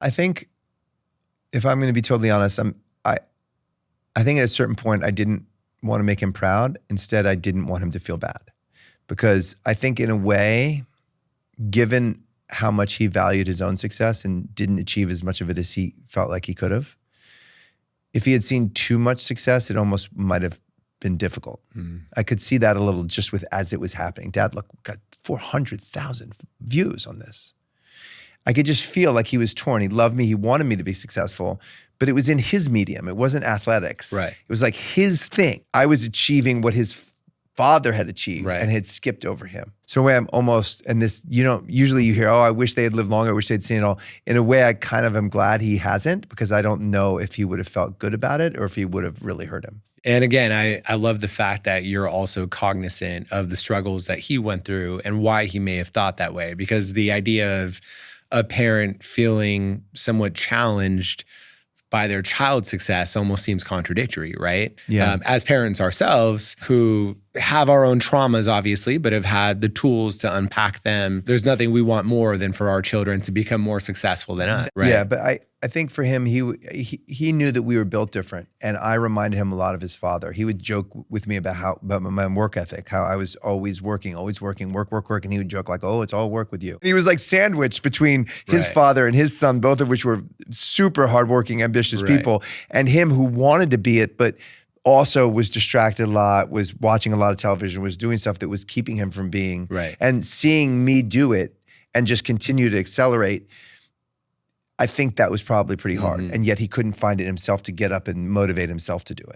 I think if I'm going to be totally honest, I think at a certain point I didn't want to make him proud. Instead, I didn't want him to feel bad. Because I think in a way, given how much he valued his own success and didn't achieve as much of it as he felt like he could have, if he had seen too much success, it almost might have been difficult. I could see that a little just with as it was happening. Dad, look, got 400,000 views on this. I could just feel like he was torn. He loved me. He wanted me to be successful, but it was in his medium. It wasn't athletics. Right. It was like his thing. I was achieving what his father had achieved and had skipped over him. So in a way I'm almost, and this, usually you hear, oh, I wish they had lived longer. I wish they'd seen it all. In a way, I kind of am glad he hasn't, because I don't know if he would have felt good about it or if he would have really hurt him. And again, I love the fact that you're also cognizant of the struggles that he went through and why he may have thought that way, because the idea of a parent feeling somewhat challenged by their child's success almost seems contradictory, right? Yeah. As parents ourselves who have our own traumas, obviously, but have had the tools to unpack them, there's nothing we want more than for our children to become more successful than us, right? Yeah, but I think for him, he knew that we were built different, and I reminded him a lot of his father. He would joke with me about my work ethic, how I was always working, work, and he would joke like, "Oh, it's all work with you." And he was like sandwiched between his father and his son, both of which were super hardworking, ambitious people, and him who wanted to be it, but also was distracted a lot, was watching a lot of television, was doing stuff that was keeping him from being. And seeing me do it and just continue to accelerate, I think that was probably pretty hard. And yet he couldn't find it himself to get up and motivate himself to do it.